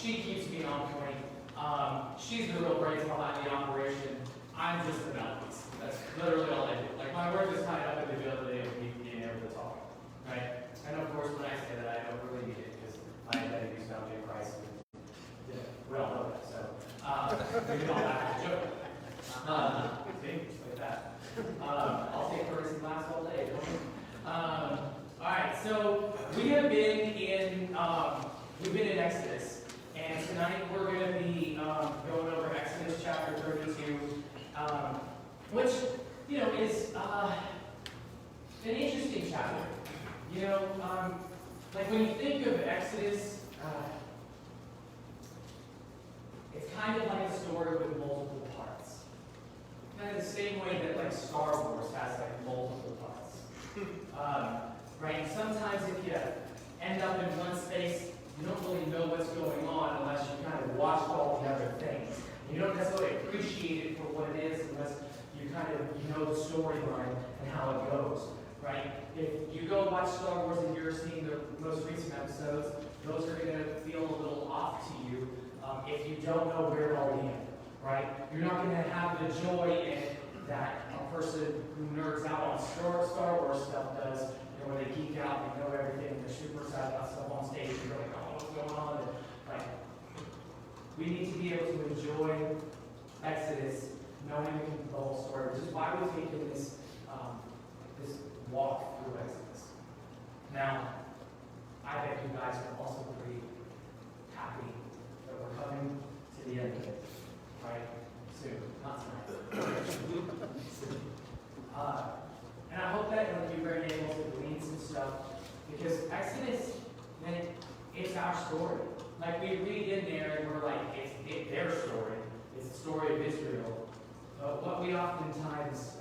she keeps me on point. She's the real brains behind the operation. I'm just the mouthpiece. That's literally all I do. Like, my work is tied up in the ability of me being able to talk, right? And of course, when I say that, I don't really mean it because I use Jay Price. Yeah, we all know that, so we can all laugh at the joke. See, just like that. I'll take first and last all day. All right, so we have been in we've been in Exodus, and tonight we're going to be going over Exodus chapter 32, which is an interesting chapter. Like when you think of Exodus, it's kind of like a story with multiple parts. Kind of the same way that like Star Wars has like multiple parts. Right? And sometimes if you end up in one space, you don't really know what's going on unless you kind of watched all the other things. You don't necessarily appreciate it for what it is unless you kind of know the storyline and how it goes. Right? If you go watch Star Wars and you're seeing the most recent episodes, those are going to feel a little off to you if you don't know where it all began. Right? You're not going to have the joy in that a person who nerds out on Star Wars stuff does, where they geek out and know everything, they're super excited about stuff on stage, and you're like, oh, what's going on? And, like, we need to be able to enjoy Exodus, knowing the whole story, which is why we're taking this walk through Exodus. Now, I bet you guys are also pretty happy that we're coming to the end of it, right? Soon, not tonight. Soon. And I hope that you've been able to glean some stuff, because Exodus, man, it's our story. Like we read in there and we're like, it's their story. It's the story of Israel. But what we oftentimes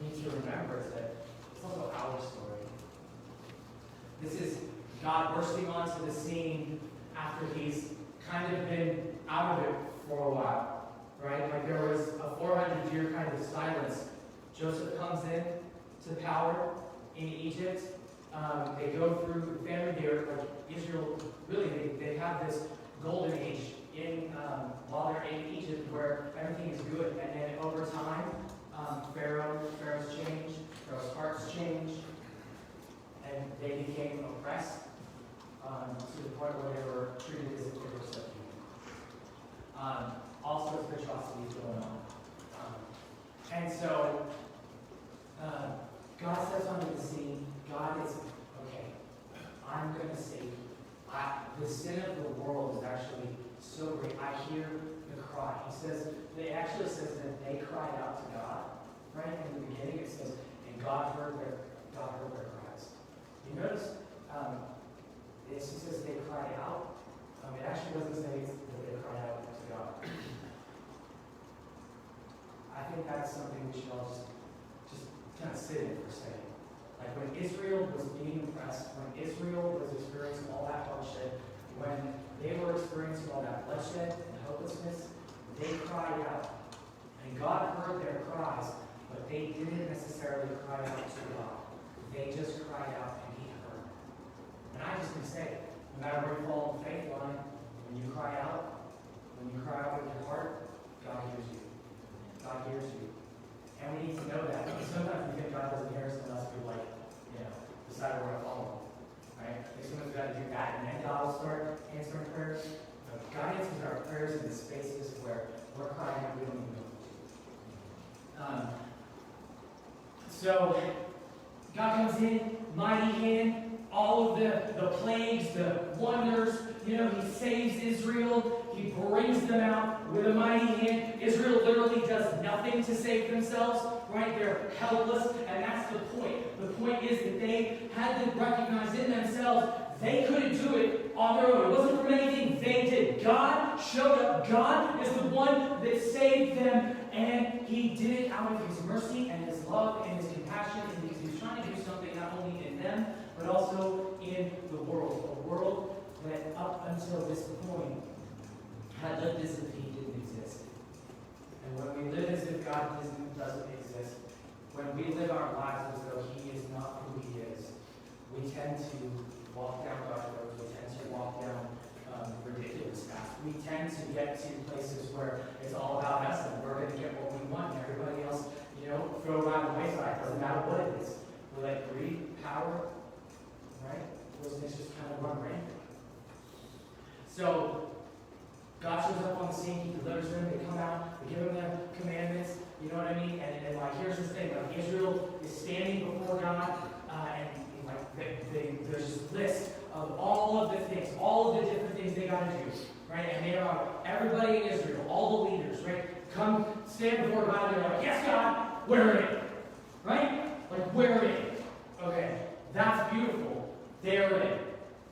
need to remember is that it's also our story. This is God bursting onto the scene after he's kind of been out of it for a while, right? Like there was a 400-year kind of silence. Joseph comes in to power in Egypt. They go through famine here. Like Israel, really, they have this golden age while they're in Egypt where everything is good. And then over time, Pharaoh's changed, Pharaoh's hearts changed, and they became oppressed to the point where they were treated as if they were subhuman. All sorts of atrocities going on. And so, God steps onto the scene. God is, okay, I'm going to save you. The sin of the world is actually so great. I hear the cry. It actually says that they cried out to God. Right? In the beginning it says, and God heard their cries. You notice, it says they cried out. It actually doesn't say that they cried out to God. I think that's something we should all just kind of sit in for a second. Like when Israel was being oppressed, when Israel was experiencing all that hardship, when they were experiencing all that bloodshed and hopelessness, they cried out. And God heard their cries, but they didn't necessarily cry out to God. They just cried out and He heard. And I just can say, no matter where you fall in the faith line, when you cry out with your heart, God hears you. God hears you. And we need to know that. Because sometimes we think God doesn't hear us unless we decide we're going to follow Him. Right? Sometimes we've got to do that, and then God will start answering prayers. But God answers our prayers in the spaces where we're crying out, we don't even know. So God comes in, mighty hand, all of the plagues, the wonders. He saves Israel. He brings them out with a mighty hand. Israel literally does nothing to save themselves, right? They're helpless, and that's the point. The point is that they had to recognize in themselves they couldn't do it on their own. It wasn't from anything they did. God showed up. God is the one that saved them, and He did it out of His mercy and His love and His compassion, and because He was trying to do something not only in them, but also in the world. A world that up until this point had lived as if He didn't exist. And when we live as if God doesn't exist, when we live our lives as though He is not who He is, we tend to walk down dark roads, we tend to walk down ridiculous we tend to get to places where it's all about us and we're going to get what we want and everybody else, throw around the wayside. Doesn't matter what it is. We let greed, power, right? Those things just kind of run rampant. So, God shows up on the scene, He delivers them, they come out, they give them the commandments, you know what I mean? And here's the thing, Israel is standing before God, there's this list of all of the things, all of the different things they got to do, right? And they are, everybody in Israel, all the leaders, right? Come stand before God, and they're like, yes, God, we're in, right? We're in. Okay, that's beautiful. They're in.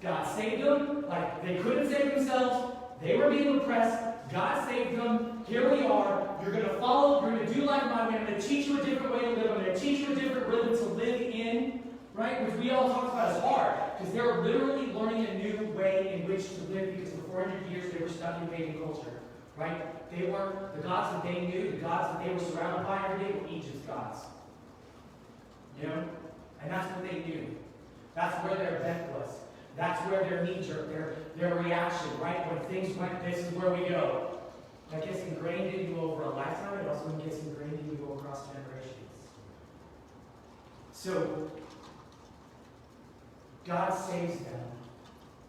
God saved them, they couldn't save themselves. They were being oppressed. God saved them. Here we are. You're going to follow. You're going to do like my way. I'm going to teach you a different way to live. I'm going to teach you a different rhythm to live in, right? Which we all talk about as hard. Because they're literally learning a new way in which to live. Because for 400 years they were stuck in pagan culture, right? They weren't the gods that they knew. The gods that they were surrounded by every day were Egypt's gods. And that's what they knew. That's where their bent was. That's where their knee-jerk, their reaction, right? When things went, this is where we go. That gets ingrained in you over a lifetime. It also gets ingrained in you across generations. So, God saves them.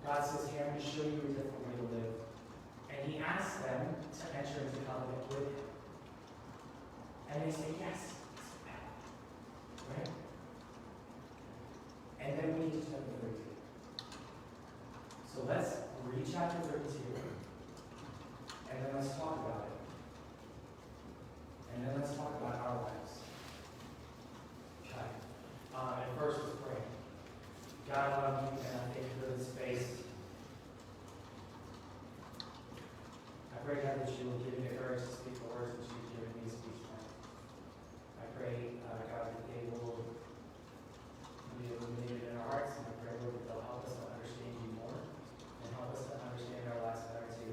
God says, here, I'm going to show you a different way to live. And He asks them to enter into covenant with Him. And they say, yes. Right? And then we need to chapter 32. So let's read chapter 32, and then let's talk about it. And then let's talk about our lives. Okay. And first, let's pray. God, I love you, and I thank you for this space. I pray, God, that you will give me the courage to speak the words that you've given me to speak tonight. I pray, God, that they will be illuminated in our hearts, and I pray, Lord, that they'll help us to understand you more and help us to understand our lives better too.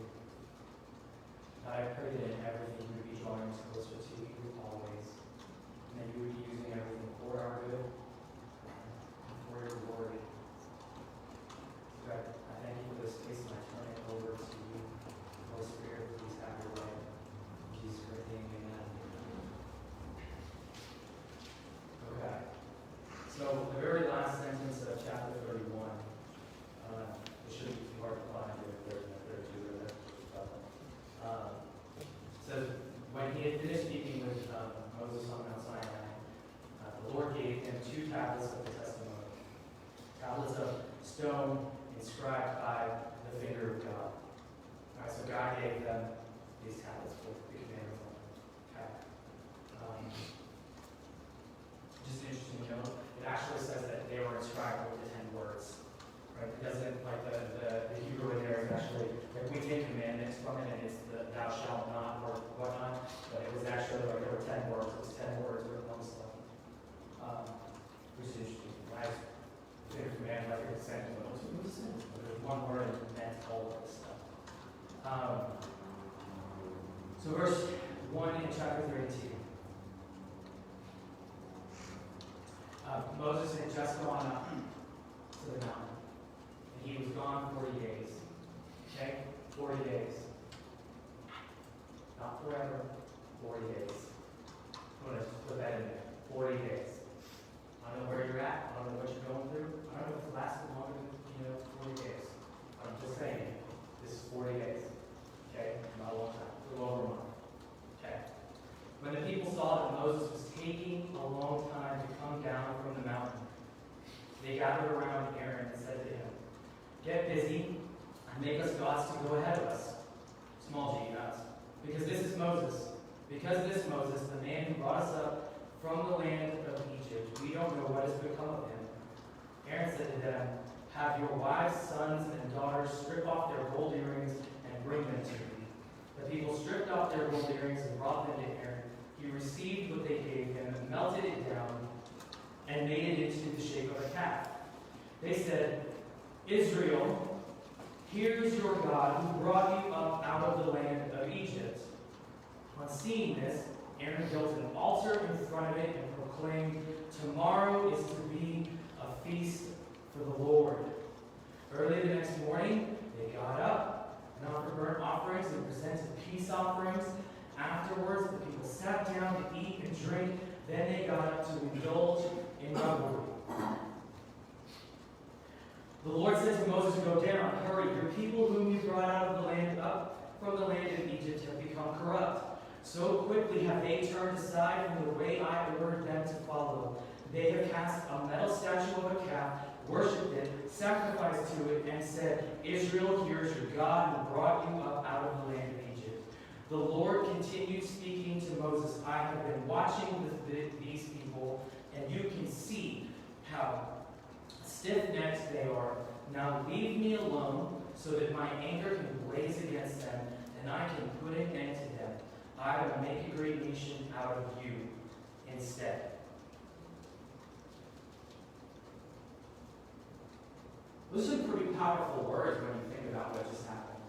God, I pray that in everything you would be drawing us closer to you always, and that you would be using everything for our good and for your glory. God, I thank you for this space, and I turn it over to you. Holy Spirit, please have your way. In Jesus' great name, amen. Okay. So the very last sentence of chapter 31, it should be hard to find if there's a 32 or that says, when he had finished speaking with Moses on Mount Sinai, the Lord gave him 2 tablets of the testimony, tablets of stone inscribed by the finger of God. All right, so God gave them these tablets with the commandments on them. Okay. Just an interesting note. It actually says that they were inscribed with the 10 words. Right? It doesn't, like the Hebrew in there is actually, we take commandments from it and it's the thou shalt not or whatnot, but it was actually there were 10 words. It was 10 words written on the stone. Which is interesting, right? There's a command like it's saying, but there's one word and it meant all of this stuff. So verse 1 in chapter 32. Moses had just gone up to the mountain, and he was gone 40 days. Okay? 40 days. Not forever, 40 days. I'm going to put that in there. 40 days. I don't know where you're at. I don't know what you're going through. I don't know if it's lasted longer than 40 days. I'm just saying, this is 40 days. Okay? Not a long time. A little over a month. Okay? When the people saw that Moses was taking a long time to come down from the mountain, they gathered around Aaron and said to him, get busy and make us gods to go ahead of us. Small g gods. Because this is Moses. Because this Moses, the man who brought us up from the land of Egypt, we don't know what has become of him. Aaron said to them, have your wives, sons, and daughters strip off their gold earrings and bring them to me. The people stripped off their gold earrings and brought them to Aaron. He received what they gave him and melted it down and made it into the shape of a calf. They said, Israel, here is your God who brought you up out of the land of Egypt. On seeing this, Aaron built an altar in front of it and proclaimed, tomorrow is to be a feast for the Lord. Early the next morning, they got up and offered burnt offerings offerings. Afterwards, the people sat down to eat and drink. Then they got up to indulge in revelry. The Lord said to Moses, "Go down, hurry. Your people whom you brought out of the land, up from the land of Egypt, have become corrupt. So quickly have they turned aside from the way I ordered them to follow. They have cast a metal statue of a calf, worshipped it, sacrificed to it, and said, 'Israel, here is your God who brought you up out of the land of Egypt.' The Lord continued speaking to Moses, 'I have been watching these people, and you can see how stiff-necked they are. Now leave me alone, so that my anger can blaze against them, and I can put an end to them. I will make a great nation out of you instead.'" Those are pretty powerful words when you think about what just happened.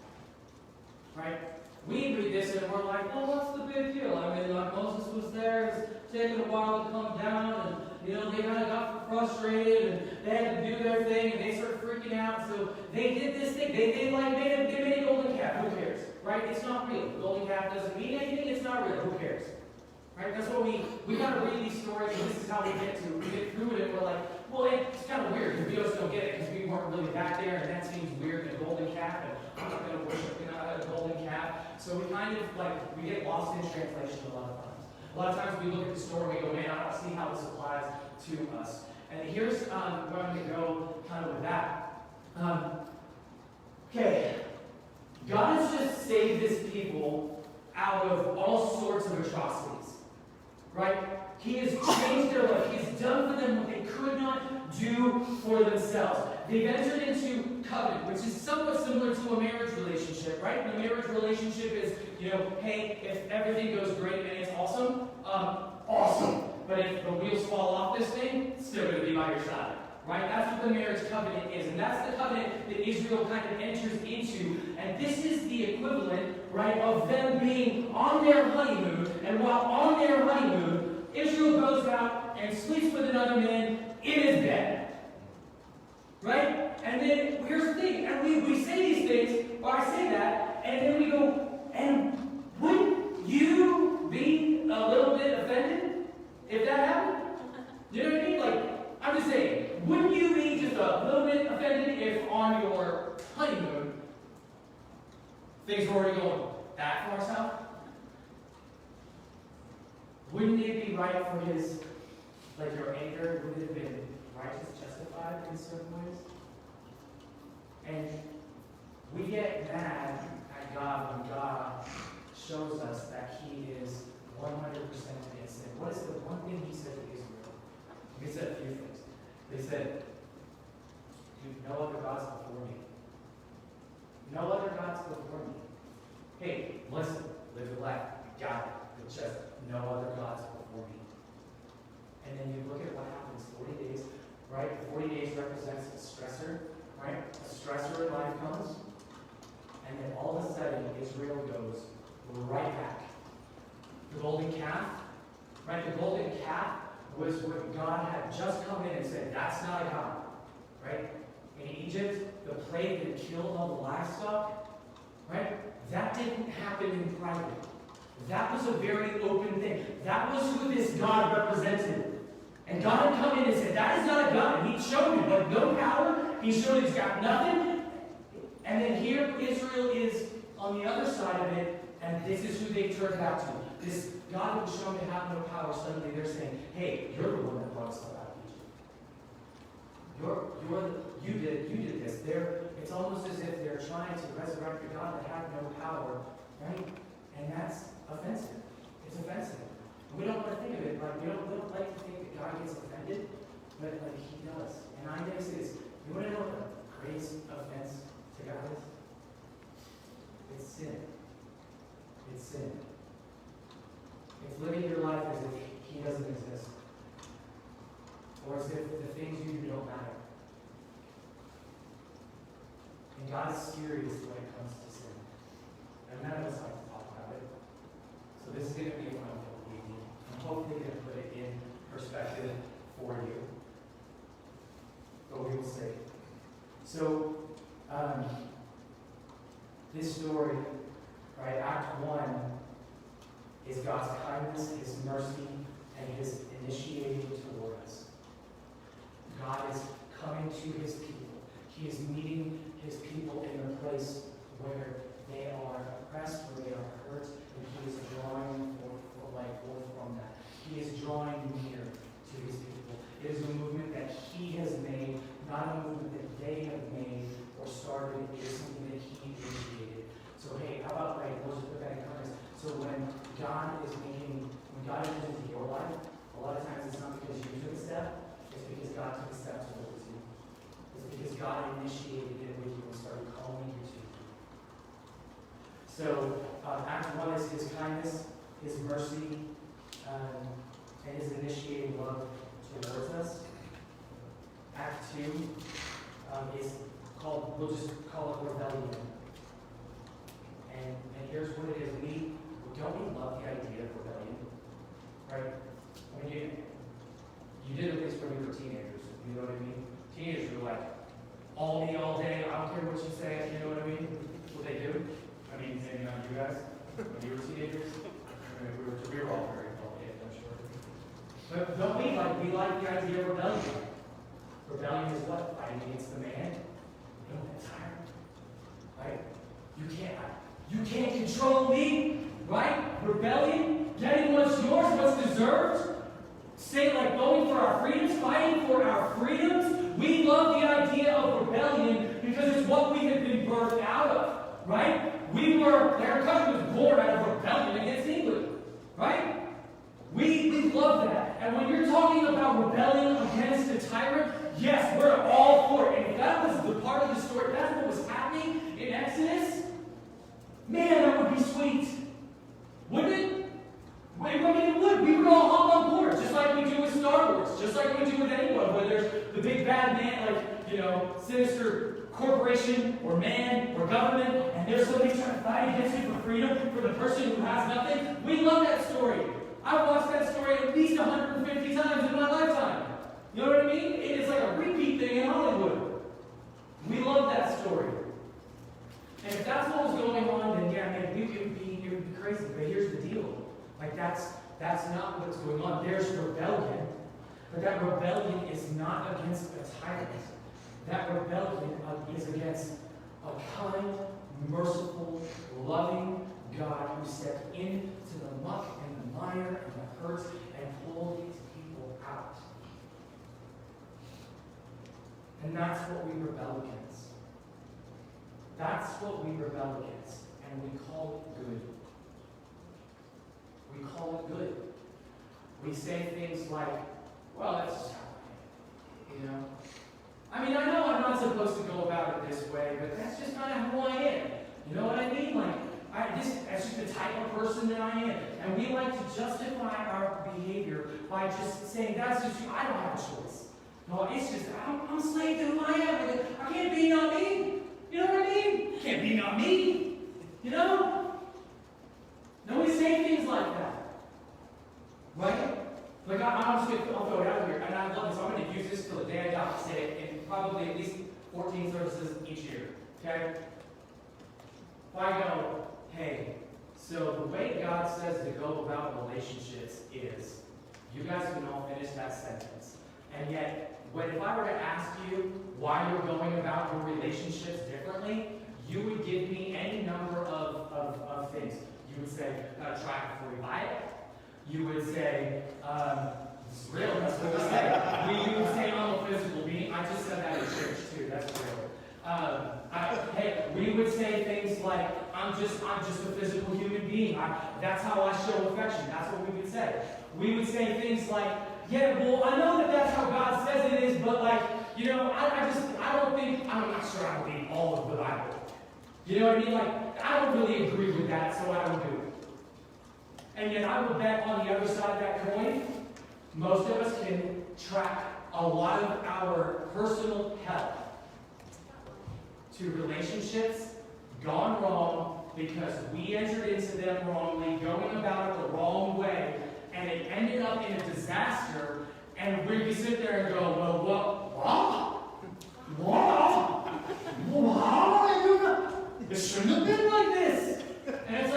Right? We read this and we're like, "Oh, what's the big deal?" I mean, like, Moses was there, it's taking a while to come down, and they kind of got frustrated, and they had to do their thing, and they started freaking out. So they did this thing. They made a golden calf. Who cares? Right? It's not real. The golden calf doesn't mean anything. It's not real. Who cares? Right? That's what we got to read these stories, and this is how we get through it, and we're like, well, it's kind of weird because we just don't get it because we weren't really back there, and that seems weird, a golden calf, and I'm not going to worship a golden calf. So we kind of we get lost in translation a lot of times. A lot of times we look at the story and we go, "Man, I don't see how this applies to us." And here's where I'm going to go kind of with that. Okay, God has just saved His people out of all sorts of atrocities, right? He has changed their life. He has done for them what they could not do for themselves. They've entered into covenant, which is somewhat similar to a marriage relationship, right? The marriage relationship is, hey, if everything goes great and it's awesome, awesome. But if the wheels fall off this thing, it's still going to be by your side, right? That's what the marriage covenant is. And that's the covenant that Israel kind of enters into. And this is the equivalent, right, of them being on their honeymoon. And while on their honeymoon, Israel goes out and sleeps with another man in his bed. Right? And then, here's the thing, and we say these things, or I say that, and then we go, and wouldn't you be a little bit offended if that happened? You know what I mean? I'm just saying, wouldn't you be just a little bit offended if on your honeymoon, things were already going that far south? Wouldn't it be right for his, your anger, would it have been righteous, justified in certain ways? And we get mad at God when God shows us that He is 100% against sin. What is the one thing He said to Israel? He said a few things. They said, "No other gods before me. No other gods before me." Hey, listen, live your life. You got it. It's just no other gods before me. And then you look at what happens 40 days, right? 40 days represents a stressor, right? A stressor in life comes, and then all of a sudden Israel goes right back. The golden calf, right? The golden calf was what God had just come in and said, "That's not a God," right? In Egypt, the plague that killed all the livestock, right? That didn't happen in private. That was a very open thing. That was who this God represented. And God had come in and said, "That is not a God." And He showed him, no power. He showed he's got nothing. And then here Israel is on the other side of it, and this is who they turned out to. This God who was shown to have no power, suddenly they're saying, "Hey, you're the one that brought us out of Egypt. You did this." It's almost as if they're trying to resurrect a God that had no power, right? And that's offensive. It's offensive. We don't want to think of it we don't like to think that God gets offended, but He does. And I guess you want to know what the greatest offense to God is? It's sin. It's sin. It's living your life as if He doesn't exist. Or as if the things you do don't matter. And God is serious when it comes to sin. And none of us like to talk about it. So this is going to be a fun evening. I'm hopefully going to put it in perspective for you. But we will see. So, this story right? Act 1 is God's kindness, His mercy, and His initiating toward us. God is coming to His people. He is meeting His people in a place where they are oppressed, where they are hurt, and He is drawing forth from that. He is drawing near to His people. It is a movement that He has made, not a movement that they have made or started. It is something that He initiated. So hey, how about we'll just put that in context. So when God is enters into your life, a lot of times it's not because you took a step, it's because God took a step towards you. It's because God initiated it with you and started calling you to. So Act 1 is His kindness, His mercy, and His initiating love towards us. Act 2 is called, we'll just call it rebellion. And here's what it is. Don't we love the idea of rebellion? Right? I mean, you did at least when you were teenagers. You know what I mean? Teenagers were like, all me all day, I don't care what you say, you know what I mean? That's what they do. I mean, maybe not you guys, when you were teenagers. I mean, we were all very all day, I'm sure. But don't we like the idea of rebellion? Rebellion is what? Fighting against the man. You know, that's hard. Right? You can't control me. Right? Rebellion, getting what's yours, what's deserved. Say like going for our freedoms, fighting for our freedoms. We love the idea of rebellion because it's what we have been birthed out of. Right? Our country was born out of rebellion against England. Right? We love that. And when you're talking about rebellion against a tyrant, yes, we're all for it. And if that was the part of the story, that's what was happening in Exodus, man, that would be sweet. Wouldn't it? I mean, it would. We would all hop on board, just like we do with Star Wars, just like we do with anyone, where there's the big bad man, sinister corporation or man or government, and there's somebody trying to fight against you for freedom, for the person who has nothing. We love that story. I've watched that story at least 150 times in my lifetime. You know what I mean? It's like a repeat thing in Hollywood. We love that story. And if that's what was going on, then yeah, man, it would be crazy. But here's the deal. That's not what's going on. There's rebellion. But that rebellion is not against a tyrant. That rebellion is against a kind, merciful, loving God who stepped into the muck and the mire and the hurt and pulled His people out. And that's what we rebel against. That's what we rebel against. And we call it good. We call it good. We say things like, well, that's just how I am. You know? I mean, I know I'm not supposed to go about it this way, but that's just kind of who I am. You know what I mean? That's just the type of person that I am. And we like to justify our behavior by just saying, that's just you. I don't have a choice. No, it's just, I'm a slave to who I am. I can't be not me. You know what I mean? Can't be not me. You know? No, we say things like that. Right? I'll throw it out here, and I love this. I'm going to use this till the day I die. Say it in probably at least 14 services each year. Okay? If I go, hey, so the way God says to go about relationships is, you guys can all finish that sentence. And yet, if I were to ask you why you're going about your relationships differently, you would give me any number of things. You would say, try it before you buy it. You would say, it's real, that's what we say. You would say, I'm a physical being. I just said that in church too, that's real. We would say things like, I'm just a physical human being. That's how I show affection. That's what we would say. We would say things like, yeah, well, I know that's how God says it is, but I'm not sure I believe all of the Bible. You know what I mean? I don't really agree with that, so I don't do it. And yet I would bet on the other side of that coin, most of us can track a lot of our personal health to relationships gone wrong because we entered into them wrongly, going about it the wrong way, and it ended up in a disaster, and we sit there and go, well, what? How did I do that? It shouldn't have been like this. And it's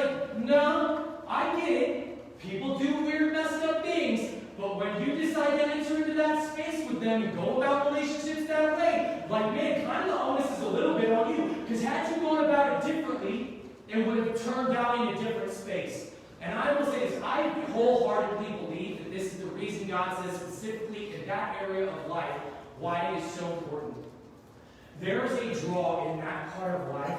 would turn down in a different space. And I will say this, I wholeheartedly believe that this is the reason God says specifically in that area of life why it is so important. There is a draw in that part of life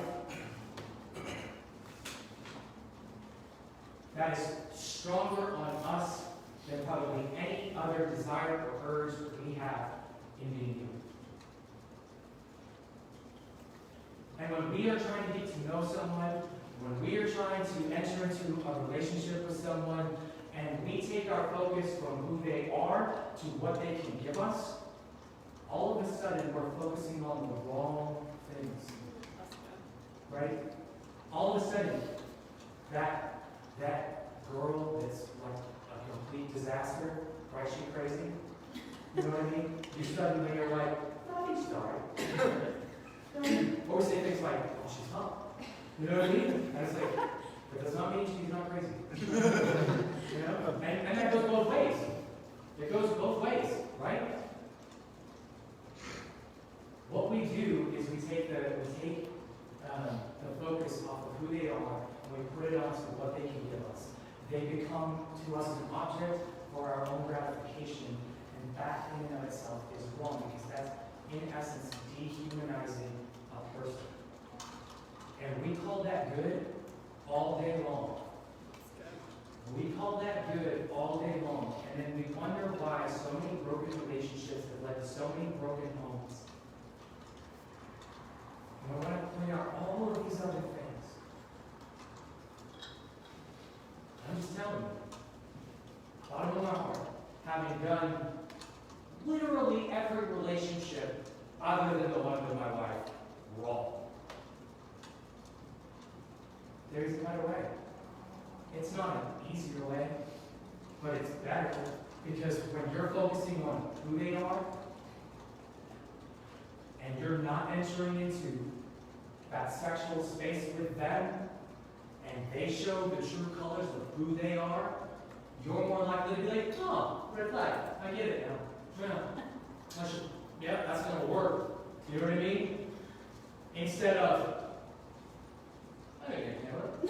that is stronger on us than probably any other desire or urge that we have in being human. And when we are trying to get to know someone, when we are trying to enter into a relationship with someone, and we take our focus from who they are to what they can give us, all of a sudden we're focusing on the wrong things. Right? All of a sudden, that girl that's like a complete disaster, right? She crazy. You know what I mean? You suddenly are like, oh, she's alright. Or we say things like, oh, she's hot. You know what I mean? And it's like, that does not mean she's not crazy. You know? And that goes both ways. It goes both ways, right? What we do is we take the focus off of who they are and we put it onto what they can give us. They become to us an object for our own gratification, and that in and of itself is wrong because that's in essence dehumanizing a person. And we call that good all day long. We call that good all day long, and then we wonder why so many broken relationships have led to so many broken homes. And I want to point out all of these other things. I'm just telling you, bottom of my heart, having done literally every relationship other than the one with my wife wrong. There's a better way. It's not an easier way, but it's better because when you're focusing on who they are and you're not entering into that sexual space with them and they show the true colors of who they are, you're more likely to be like, oh, red flag, I get it now. Yeah, that's going to work. You know what I mean? Instead of, I think I can handle it.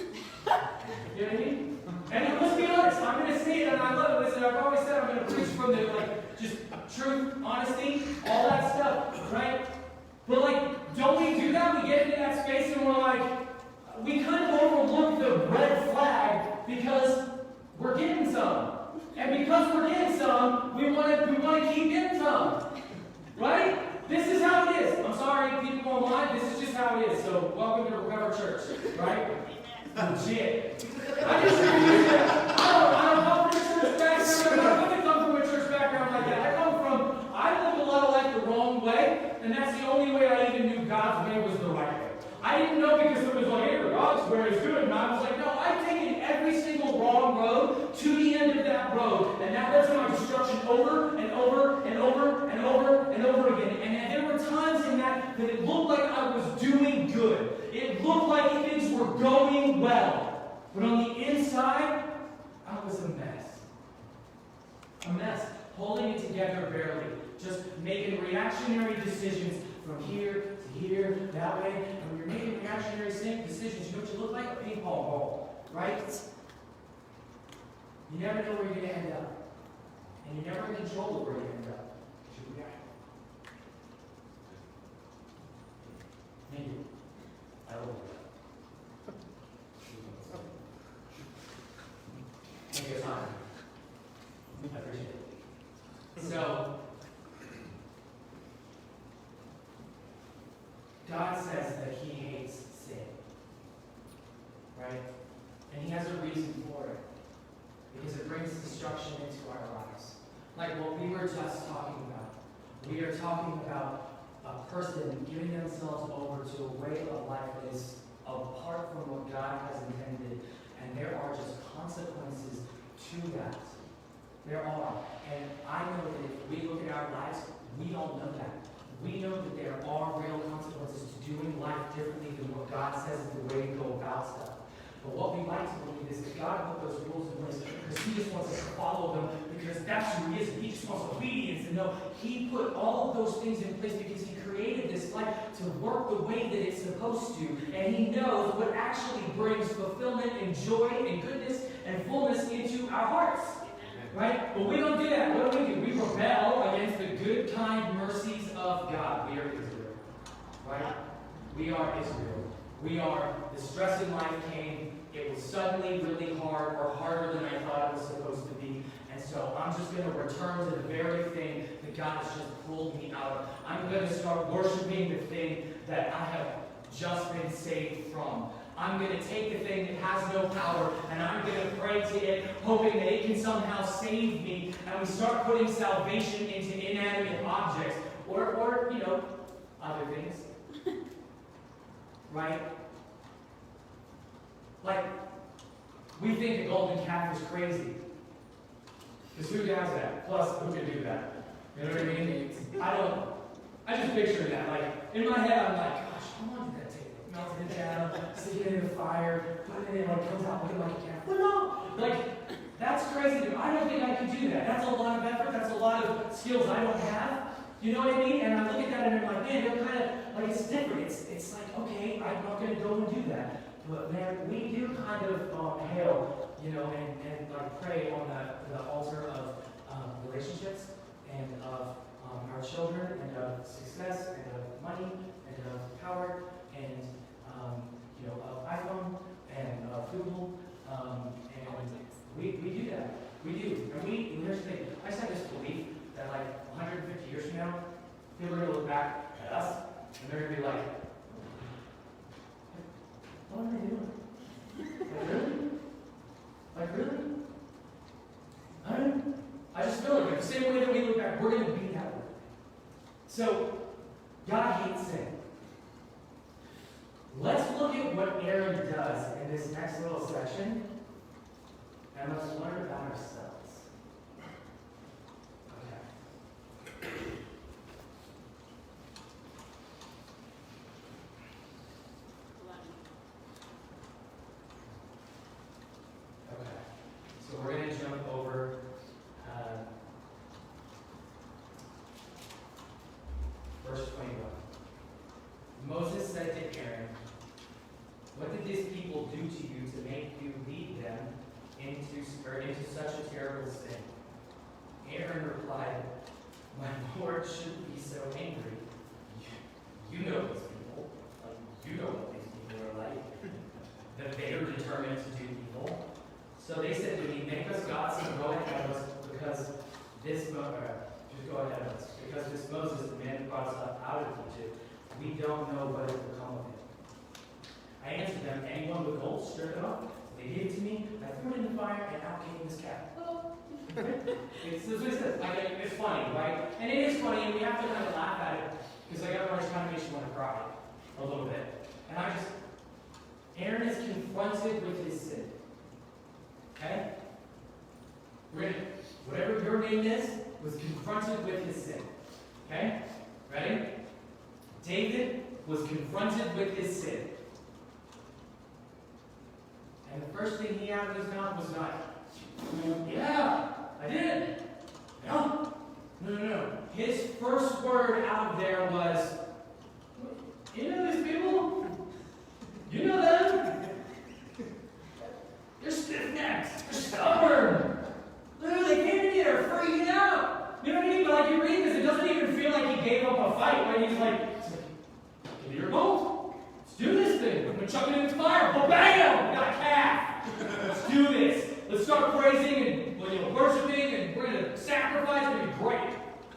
You know what I mean? And let's be honest, I'm going to say it, and I love it. Listen, I've always said I'm going to preach from the, just truth, honesty, all that stuff, right? But, don't we do that? We get into that space and we're like, we kind of overlook the red flag because we're getting some. And because we're getting some, we want to keep getting some. Right? This is how it is. I'm sorry, people online, this is just how it is. So, welcome to Recover Church, right? Legit. I just use that. I don't come from a church background. I didn't come from a church background like that. I lived a lot of life the wrong way, and that's the only way I even knew God's way was the right way. I didn't know because it was like, hey, God's way is good, and I was like, no, I've taken every single wrong road to the end of that road, and that led to my destruction over and over and over and over and over again. And there were times in that it looked like I was doing good. It looked like things were going well. But on the inside, I was a mess. A mess. Holding it together barely. Just making reactionary decisions from here to here, that way. And when you're making reactionary decisions, you know what you look like? A ping pong ball. Right? You never know where you're going to end up. And you're never in control of where you end up. Thank you. I love that. Thank you, time. I appreciate it. So, God says that He hates sin. Right? And He has a reason for it. Because it brings destruction into our lives. Like what we were just talking about. We are talking about a person giving themselves over to a way of life that is apart from what God has intended. And there are just consequences to that. There are. And I know that if we look at our lives, we all know that. We know that there are real consequences to doing life differently than what God says is the way to go about stuff. But what we like to believe is that God put those rules in place because He just wants us to follow them because that's who He is. He just wants obedience. And no, He put all of those things in place because He created this life to work the way that it's supposed to. And He knows what actually brings fulfillment and joy and goodness and fullness into our hearts. Right? But we don't do that. What do? We rebel against the good, kind mercies of God. We are Israel. Right? We are Israel. We are, the stress in life came. It was suddenly really hard, or harder than I thought it was supposed to be. And so I'm just going to return to the very thing that God has just pulled me out of. I'm going to start worshiping the thing that I have just been saved from. I'm going to take the thing that has no power, and I'm going to pray to it, hoping that it can somehow save me. And we start putting salvation into inanimate objects, or other things. Right? Like, we think a golden calf is crazy. Because who does that? Plus, who can do that? You know what I mean? I just picture that. Like, in my head, I'm like, gosh, I wanted that tape. Melted it down, stick it in the fire, put it in, like, comes out looking like a calf. But no! Like, that's crazy. I don't think I can do that. That's a lot of effort. That's a lot of skills I don't have. You know what I mean? And I look at that and I'm like, man, they're kind of, like, it's different. It's like, okay, I'm not going to go and do that. But man, we do kind of hail, and like pray on the altar of relationships and of our children and of success and of money and of power and of iPhone and of Google and we do that. We do. And here's the thing. I just have this belief that like 150 years from now, people are going to look back at us and they're going to be like, what am I doing? Like really? I just feel like the same way that we look back, we're going to be that way. So, God hates sin. Let's look at what Aaron does in this next little section, and let's learn about ourselves. Okay. So we're going to jump over verse 21. Moses said to Aaron, "What did this people do to you to make you lead them into such a terrible sin?" Aaron replied, "My Lord shouldn't be so angry. You know these people. You know what these people are like. That they are determined to do evil. So they said to me, make us gods and go ahead of us because this Moses, the man who brought us up out of Egypt, we don't know what has become of him." I answered them, "Anyone with gold, stir it up." They gave it to me, I threw it in the fire, and out came this calf. It's funny, right? And it is funny, and we have to kind of laugh at it, because everybody's kind of makes you want to cry a little bit. And Aaron is confronted with his sin. Okay? Whatever your name is, was confronted with his sin. Okay? Ready? David was confronted with his sin. And the first thing he had in his mouth was not, "Yeah, I did." No. His first word out of there was, "You know these people? You know them? They're stiff-necked. They're stubborn. Literally, they came in here, they're freaking out." You know what I mean? But like you read this, it doesn't even feel like he gave up a fight, right? He's like, "Give me your gold. Let's do this thing. I'm going to chuck it in the fire. Bam! We got a calf. Let's do this. Let's start praising and worshiping, and we're going to sacrifice. It's going to be great."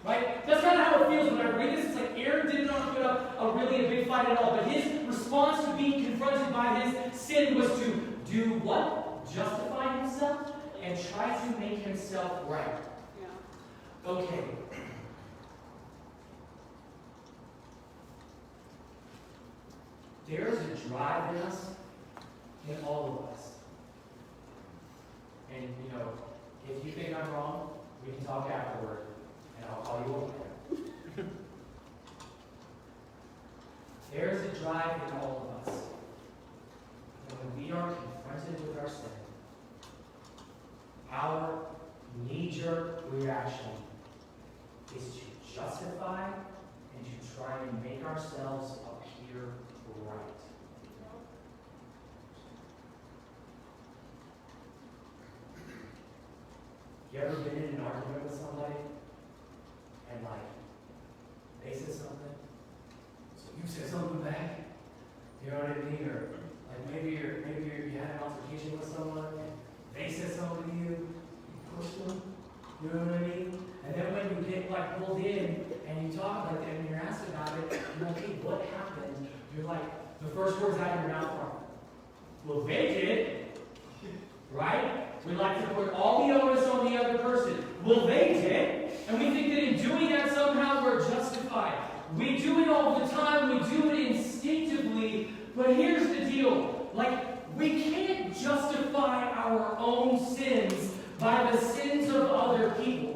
Right? That's kind of how it feels when I read this. It's like Aaron did not put up a big fight at all. But his response to being confronted by his sin was to do what? Justify himself and try to make himself right. Yeah. Okay. There is a drive in us, in all of us. And, if you think I'm wrong, we can talk afterward, and I'll call you over there. There is a drive in all of us. And when we are confronted knee-jerk reaction is to justify and to try and make ourselves appear right. You ever been in an argument with somebody and they said something, so you said something back? You know what I mean? Or maybe you had an altercation with someone and they said something to you, you pushed them. You know what I mean? And then when you get pulled in and you talk like that and you're asked about it, you're like, hey, what happened? You're like, the first words out of your mouth are, well, they did. Right? We like to put all the onus on the other person. Well, they did. And we think that in doing that somehow we're justified. We do it all the time. We do it instinctively. But here's the deal. We can't justify our own sins by the sins of other people.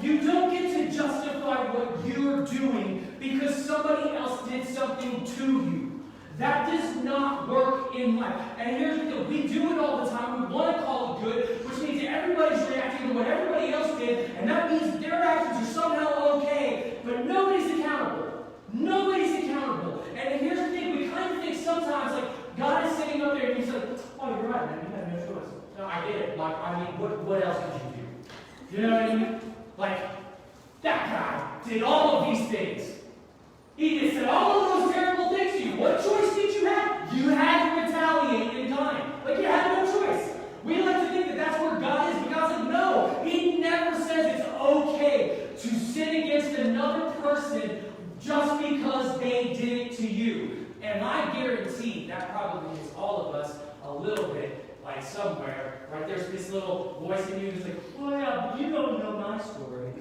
You don't get to justify what you're doing because somebody else did something to you. That does not work in life. And here's the deal. We do it all the time. We want to call it good, which means that everybody's reacting to what everybody else did, and that means that their actions are somehow okay, but nobody's accountable. Nobody's accountable. And here's the thing. We kind of think sometimes, God is sitting up there and he's like, oh, you're right, man. You had no choice. No, I did. What else could you do? You know what I mean? That guy did all of these things. He just said all of those terrible things to you. What choice did you have? You had to retaliate in kind. You had no choice. We like to think that that's where God is, but God's like, no. He never says it's okay to sin against another person just because they did it to you. And I guarantee that probably is all of us a little bit somewhere, right? There's this little voice in you that's well, yeah, but you don't know my story.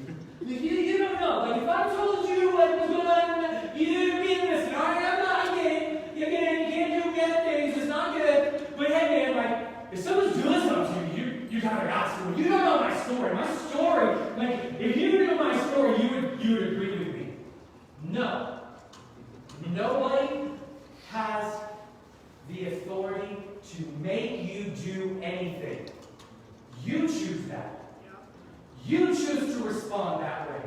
You don't know. If I told you what was going on, you'd be listening. All right, I get it. You can't do bad things. It's not good. But hey, man, if someone's doing something to you, you gotta ask them. You don't know my story. My story, if you knew my story, you would agree with me. No. Nobody has the authority to make you do anything. You choose that. You choose to respond that way.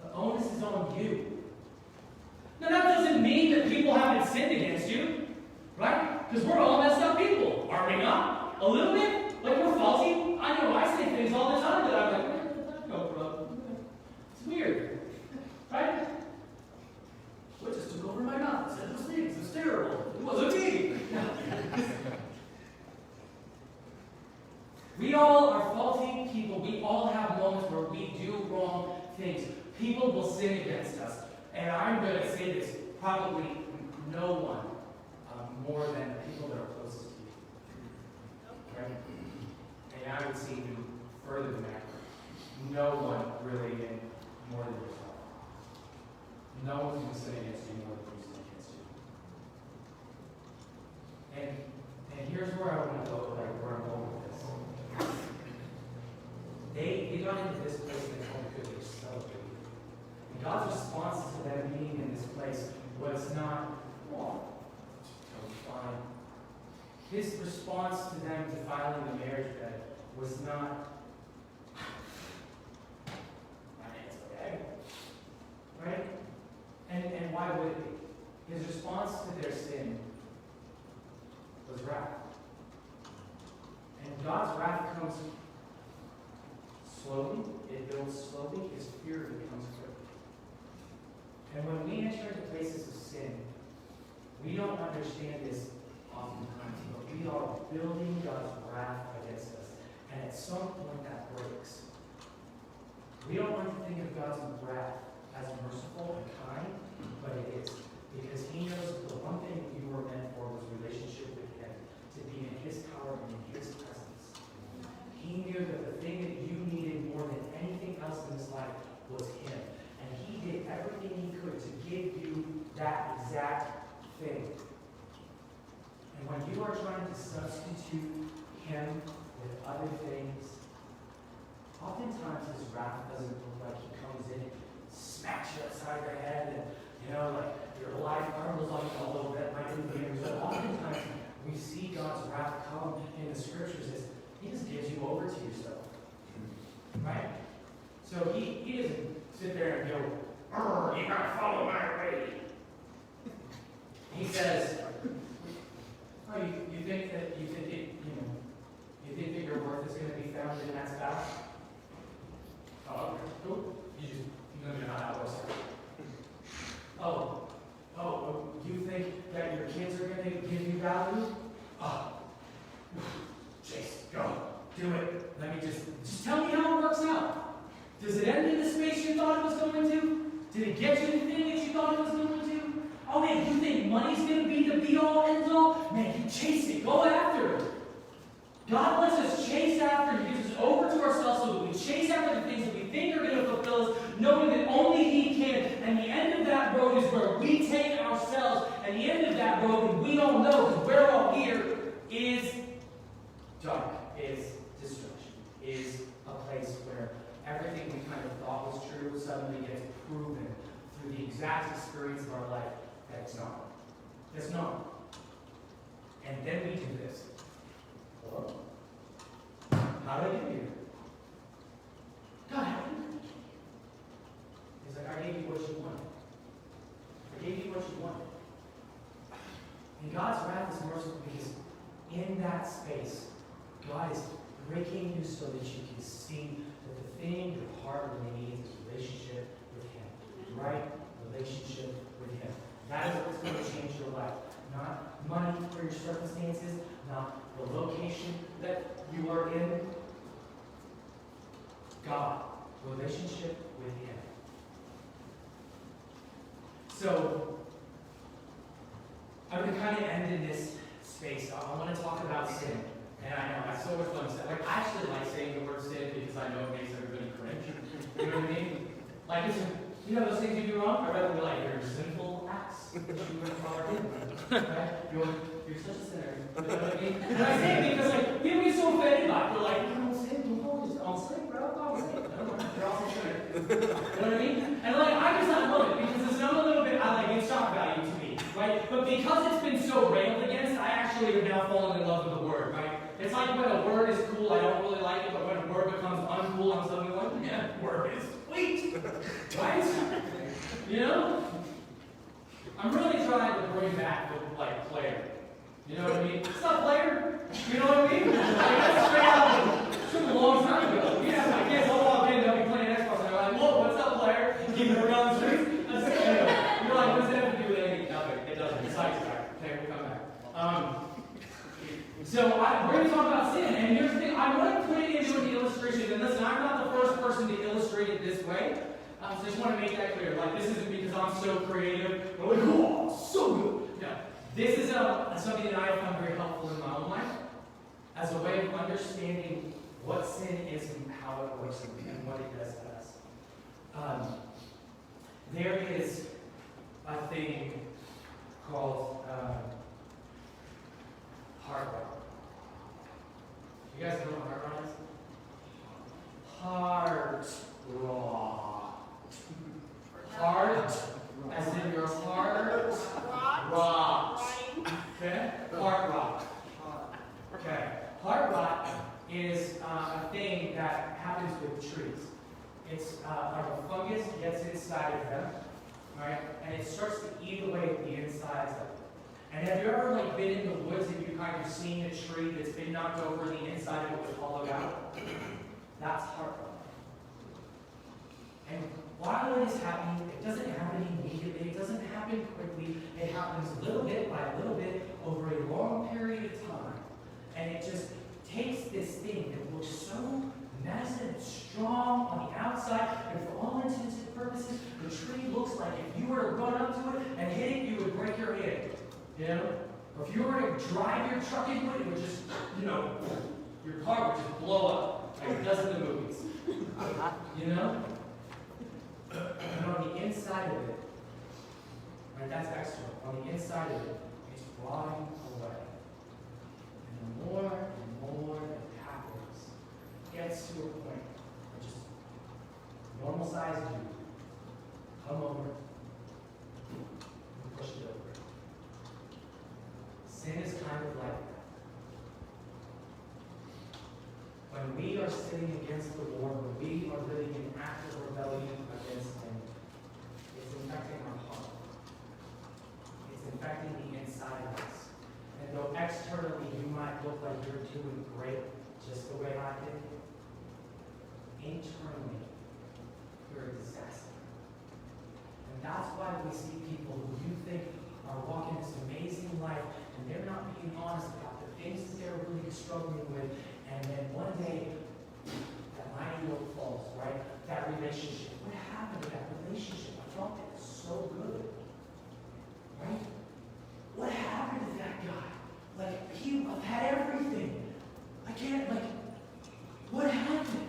The onus is on you. Now, that doesn't mean that people haven't sinned against you, right? Because we're all messed up people, are we not? A little bit? We're faulty. I know I say things all the time that I'm where did that go from? It's weird, right? What just took over my mouth? Said those things. It's terrible. It wasn't me. We all are faulty people. We all have moments where we do wrong things. People will sin against us. And I'm going to say this, probably no one more than the people that are closest to you. Right? And I would say even further than that. No one really more than yourself. No one's going to sin against you more than you sin against you. And here's where I want to go, where I'm going with this. They got into this place and they told me because they were celebrating. And God's response to them being in this place was not, totally fine. His response to them defiling the marriage bed was not, it's okay. Right? And why would it be? His response to their sin was wrath. And God's wrath comes slowly, it builds slowly, his fury becomes quick. And when we enter into places of sin, we don't understand this oftentimes, but we are building God's wrath against us. And at some point that breaks. We don't want to think of God's wrath as merciful and kind, but it is. Because he knows the one thing you were meant for was relationship with him, to be in his power and in his presence. He knew that the thing that you needed more than anything else in this life was him. And he did everything he could to give you that exact thing. And when you are trying to substitute him with other things, oftentimes his wrath doesn't look like he comes in and smacks you upside the head and, your life crumbles on you a little bit. But oftentimes we see God's wrath come in the scriptures is he just gives you over to yourself. Right? So he doesn't sit there and go, you gotta follow my way. He says, oh, you think that you think that your worth is going to be found in that spouse? Oh, cool. You're not how it works. Oh, you think that your kids are going to give you value? Oh, Chase, go, do it. Let me just tell me how it works out. Does it end in the space you thought it was going to? Did it get you the thing that you thought it was going to? Oh man, you think money's going to be the be-all, end-all? Man, you chase it. Go after it. God lets us chase after. He gives us over to ourselves so that we chase after the things that we think are going to fulfill us, knowing that only He can. And the end of that road is where we take ourselves. And the end of that road, and we all know, because we're all here, is dark, is destruction, is a place where everything we kind of thought was true suddenly gets proven through the exact experience of our life that it's not. It's not. And then we do this. Hello? How did I get here? God, how did I get here? He's like, I gave you what you wanted. I gave you what you wanted. And God's wrath is merciful because in that space, God is breaking you so that you can see that the thing your heart really needs is relationship with Him. Right? Relationship with Him. That is what's going to change your life. Not money for your circumstances, not the location that you are in. God. Relationship with Him. So, I'm going to kind of end in this space. I want to talk about sin. And I know, I so much fun stuff. Like, I actually like saying the word sin because I know it makes everybody cringe. You know what I mean? Like, it's, you know those things you do wrong? I'd rather be like, your sinful acts. Which you would call it. Right? You're such a sinner. You know what I mean? And I say it because, like, people get so offended by it. They're like, I don't sin, I'll sin, bro. I'll sin. They're also sinners. You know what I mean? And, like, I love it because it's not a little bit, it's shock value to me. Right? But because it's been so railed against, I actually have now fallen in love with the word, right? It's like when a word is cool, I don't really like it, but when a word becomes uncool, I'm suddenly like, yeah, word is sweet. Right? You know? I'm really trying to bring back the, player. You know what I mean? What's up, player? You know what I mean? Like, that's straight out. It took a long time ago. Yeah, my kids all walk in, they'll be playing Xbox, and they're like, whoa, what's up, player? Keeping it around the streets. That's it. Anyway, you're like, what does that have to do with anything? Nothing. It doesn't. It's sidetracked. Okay, we'll come back. So we're going to talk about sin, and here's the thing. I want to put it into an illustration, and listen, I'm not the first person to illustrate it this way, so I just want to make that clear. Like, this isn't because I'm so creative, but like, oh, so good. No, this is something that I have found very helpful in my own life as a way of understanding what sin is and how it works and what it does to us. There is a thing called heart rot. You guys know what heart rot is? Heart rot. Heart, as in your heart rot. Okay? Heart rot. Okay. Heart rot is a thing that happens with trees. It's like a fungus gets inside of them, right? And it starts to eat away at the insides of them. And have you ever been in the woods and you kind of seen a tree that's been knocked over and the inside of it was hollowed out? That's heart rot. And while it is happening, it doesn't happen immediately. It doesn't happen quickly. It happens little bit by little bit over a long period of time. And it just takes this thing that looks so massive and strong on the outside, and for all intents and purposes, the tree looks like if you were to run up to it and hit it, you would break your head. You know? Or if you were to drive your truck into it, it would just, your car would just blow up like it does in the movies. You know? And on the inside of it, right, that's external. On the inside of it, it's rotting away. And the more and more it happens, it gets to a point where just normal sized dude come over and push it over. Sin is kind of like that. when we are sinning against the Lord, when we are living in active rebellion against Him, it's infecting our heart. It's infecting the inside of us. And though externally you might look like you're doing great, just the way I did, internally, you're a disaster. And that's why we see people who you think are walking this amazing life, and they're not being honest about the things that they're really struggling with, and then one day, that mighty yoke falls, right? That relationship. What happened to that relationship? I thought that was so good. Right? What happened to that guy? Like, I've had everything. I can't, what happened?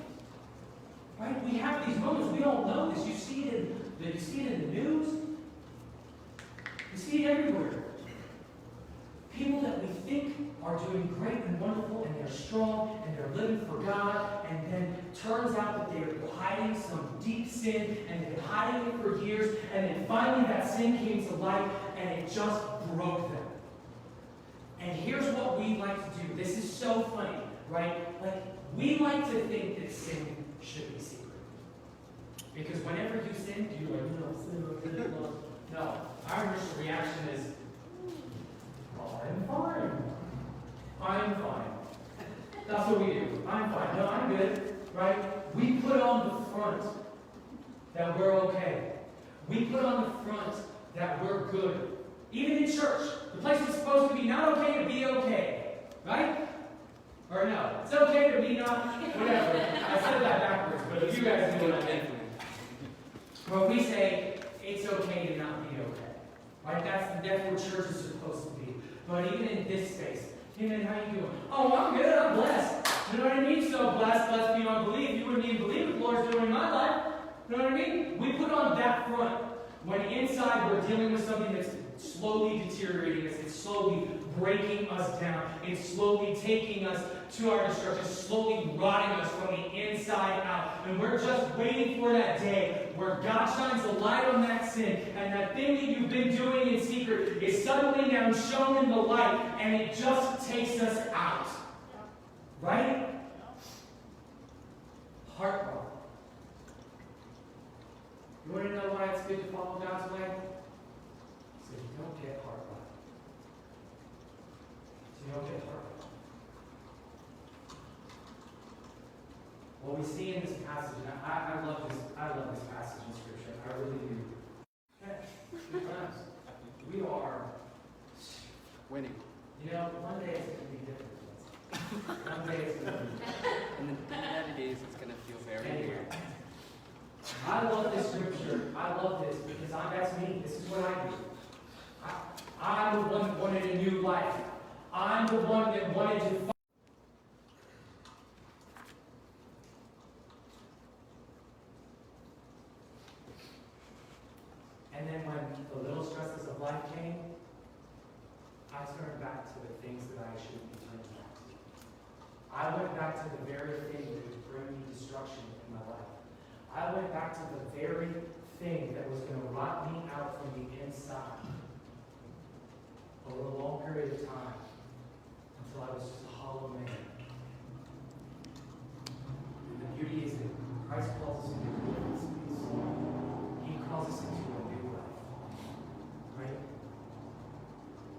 Right? We have these moments. We all know this. You see it in the news. You see it everywhere. People that we think are doing great and wonderful, and they're strong, and they're living for God, and then turns out that they're hiding some deep sin, and they've been hiding it for years, and then finally that sin came to light, and it just broke them. And here's what we like to do. This is so funny, right? Like, we like to think that sin should be secret. Because whenever you sin, you're like, sin. No. Our initial reaction is, I'm fine. I'm fine. That's what we do. I'm fine. No, I'm good. Right? We put on the front that we're okay. We put on the front that we're good. Even in church, the place is supposed to be not okay to be okay. Right? Or no, it's okay to be not, whatever. I said that backwards, but you guys know what I mean. Where we say, it's okay to not be okay. Right? That's what church is supposed to be. But even in this space, hey man, how you doing? Oh, I'm good, I'm blessed. You know what I mean? So blessed beyond belief. You wouldn't even believe what the Lord's doing in my life. You know what I mean? We put on that front when inside we're dealing with something that's slowly deteriorating us. It's slowly breaking us down. It's slowly taking us to our destruction, slowly rotting us from the inside out. And we're just waiting for that day where God shines a light on that sin, and that thing that you've been doing in secret is suddenly now shown in the light, and it just takes us out. Right? Heart rot. You want to know why it's good to follow God's way? So you don't get heart rot. So you don't get heart rot. What we see in this passage, and I love this passage in Scripture. I really do. Okay, friends, we are winning. You know, one day it's going to be different. One day it's going to be different. And then the days it's going to feel very Anyway, weird. I love this Scripture. I love this because that's me. This is what I do. I'm the one that wanted a new life. I'm the one that wanted to. And then when the little stresses of life came, I turned back to the things that I shouldn't be turning back to. I went back to the very thing that would bring me destruction in my life. I went back to the very thing that was going to rot me out from the inside over a long period of time until I was just a hollow man. And the beauty is that Christ calls us into a different space. He calls us into a new life. Right?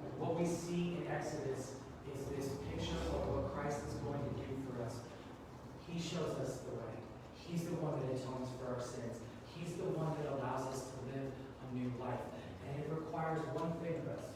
Like what we see in Exodus is this picture of what Christ is going to do for us. He shows us the way. He's the one that atones for our sins. He's the one that allows us to live a new life. And it requires one thing of us.